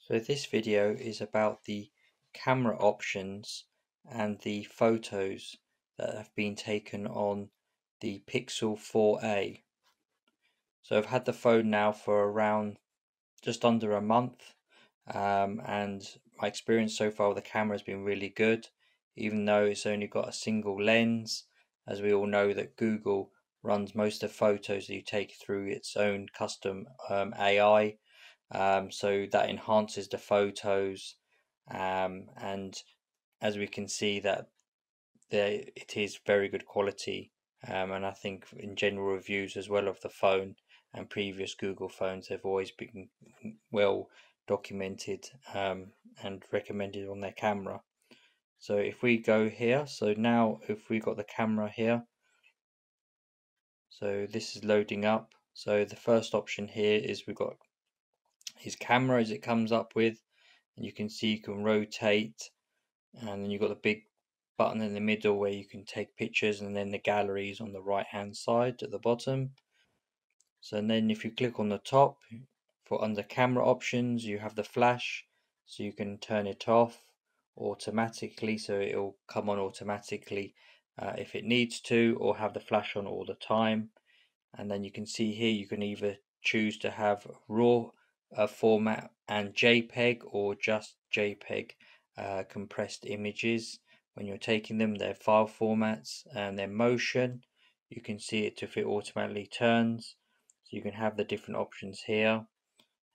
So this video is about the camera options and the photos that have been taken on the Pixel 4a. So I've had the phone now for around just under a month, and my experience so far with the camera has been really good, even though it's only got a single lens. As we all know that Google runs most of the photos that you take through its own custom AI. So that enhances the photos, and as we can see that it is very good quality, and I think in general reviews as well of the phone and previous Google phones, they've always been well documented, and recommended on their camera. So if we go here, so now if we got the camera here, so this is loading up. So the first option here is we've got his camera as it comes up with, and you can see you can rotate, and then you've got the big button in the middle where you can take pictures, and then the galleries on the right hand side at the bottom. So and then if you click on the top for under camera options, you have the flash, so you can turn it off automatically, so it'll come on automatically if it needs to, or have the flash on all the time. And then you can see here you can either choose to have raw format and JPEG, or just JPEG compressed images. When you're taking them, they're file formats, and their motion, you can see it if it automatically turns, so you can have the different options here.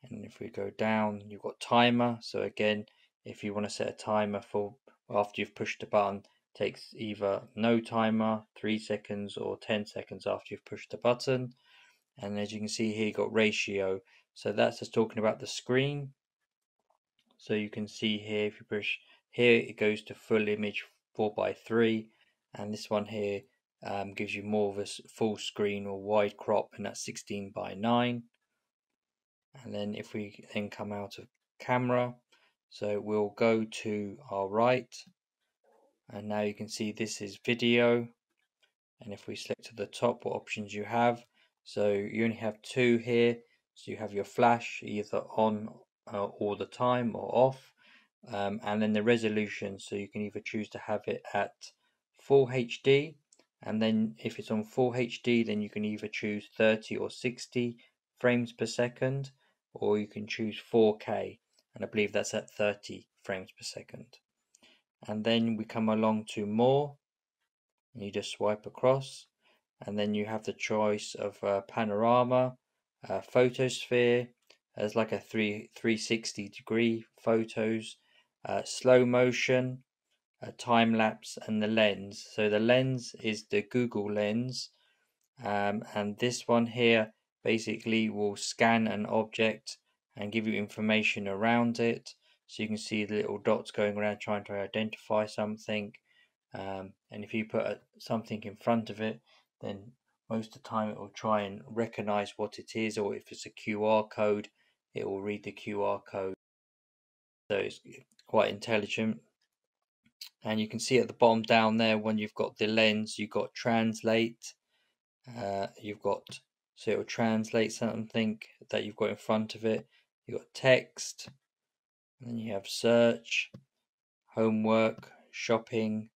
And if we go down, you've got timer. So again, if you want to set a timer for after you've pushed the button, takes either no timer, 3 seconds, or 10 seconds after you've pushed the button. And as you can see here, you've got ratio, so that's just talking about the screen. So you can see here, if you push here, it goes to full image 4:3, and this one here gives you more of a full screen or wide crop, and that's 16:9. And then if we then come out of camera, so we'll go to our right, and now you can see this is video. And if we select to the top what options you have, so you only have two here. So you have your flash either on all the time or off, and then the resolution, so you can either choose to have it at full HD, and then if it's on full HD, then you can either choose 30 or 60 frames per second, or you can choose 4K, and I believe that's at 30 frames per second. And then we come along to more, and you just swipe across, and then you have the choice of panorama, photosphere, as like a 360-degree photos, slow motion, time lapse, and the lens. So the lens is the Google lens, and this one here basically will scan an object and give you information around it. So you can see the little dots going around trying to identify something. And if you put something in front of it, then most of the time it will try and recognize what it is, or if it's a QR code, it will read the QR code. So it's quite intelligent. And you can see at the bottom down there, when you've got the lens, you've got translate. You've got, so it will translate something that you've got in front of it. You've got text, and then you have search, homework, shopping,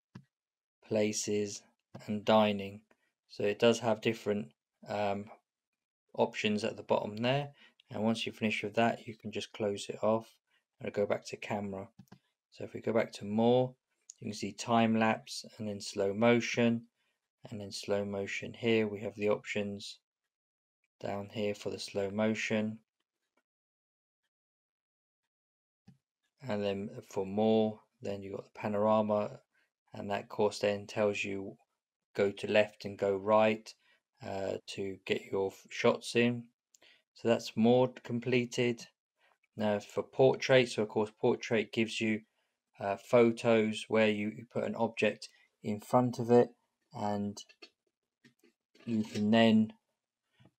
places, and dining. So it does have different options at the bottom there, and once you finish with that, you can just close it off and go back to camera. So if we go back to more, you can see time lapse, and then slow motion, and then slow motion here we have the options down here for the slow motion. And then for more, then you've got the panorama, and that course then tells you go to left and go right to get your shots in. So that's more completed. Now for portrait, so of course portrait gives you photos where you put an object in front of it, and you can then,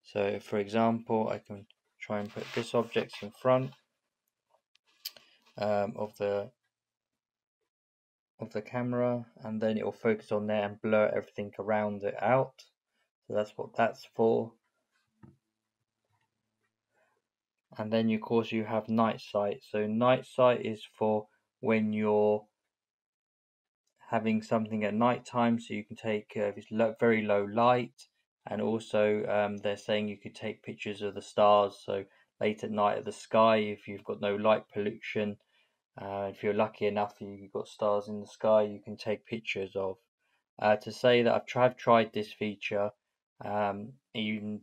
so for example, I can try and put this object in front of the camera, and then it will focus on there and blur everything around it out. So that's what that's for. And then of course you have night sight. So night sight is for when you're having something at night time, so you can take if it's very low light, and also they're saying you could take pictures of the stars. So late at night of the sky, if you've got no light pollution, if you're lucky enough you've got stars in the sky, you can take pictures of. To say that I've tried this feature, even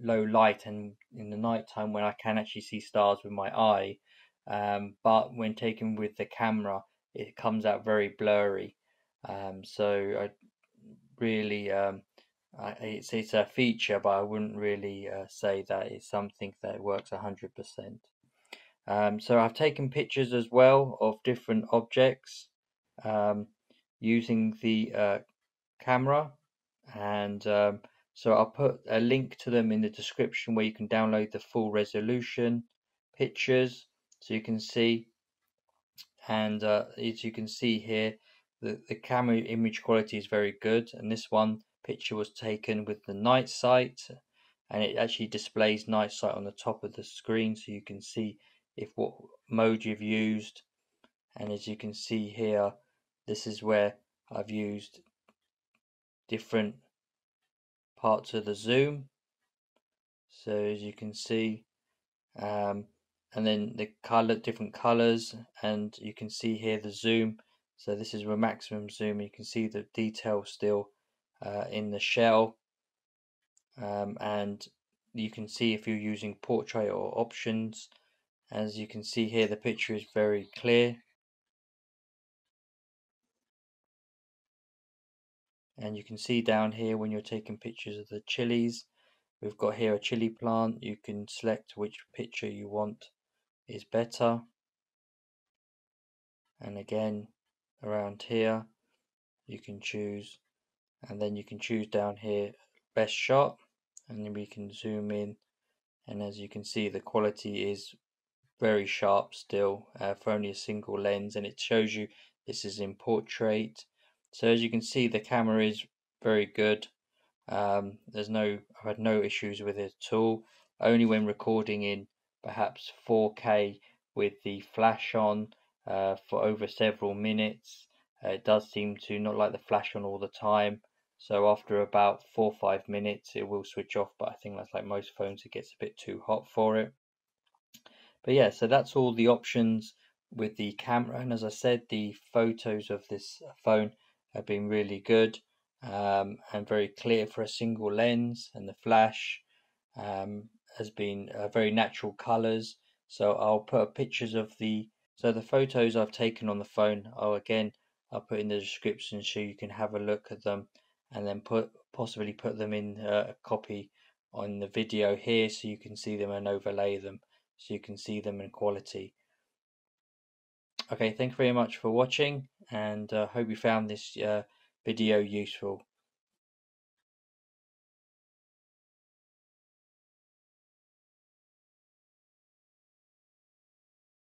low light and in the night time when I can actually see stars with my eye, but when taken with the camera, it comes out very blurry. So I really, it's a feature, but I wouldn't really say that it's something that works 100%. So I've taken pictures as well of different objects um, using the camera, and so I'll put a link to them in the description where you can download the full resolution pictures so you can see. And as you can see here, the camera image quality is very good, and this one picture was taken with the night sight, and it actually displays night sight on the top of the screen so you can see if what mode you've used. And as you can see here, this is where I've used different parts of the zoom. So as you can see, um, and then the different colors, and you can see here the zoom. So this is a maximum zoom. You can see the detail still in the shell, and you can see if you're using portrait or options. As you can see here, the picture is very clear, and you can see down here when you're taking pictures of the chilies, we've got here a chili plant. You can select which picture you want is better, and again around here you can choose, and then you can choose down here best shot, and then we can zoom in, and as you can see the quality is very sharp still for only a single lens, and it shows you this is in portrait. So as you can see, the camera is very good. I've had no issues with it at all. Only when recording in perhaps 4K with the flash on for over several minutes, it does seem to not like the flash on all the time. So after about 4 or 5 minutes, it will switch off. But I think that's like most phones, it gets a bit too hot for it. But yeah, so that's all the options with the camera. And as I said, the photos of this phone have been really good and very clear for a single lens. And the flash has been very natural colors. So I'll put pictures of the photos I've taken on the phone. I'll put in the description so you can have a look at them, and then possibly put them in a copy on the video here so you can see them and overlay them so you can see them in quality. Okay, thank you very much for watching, and hope you found this video useful.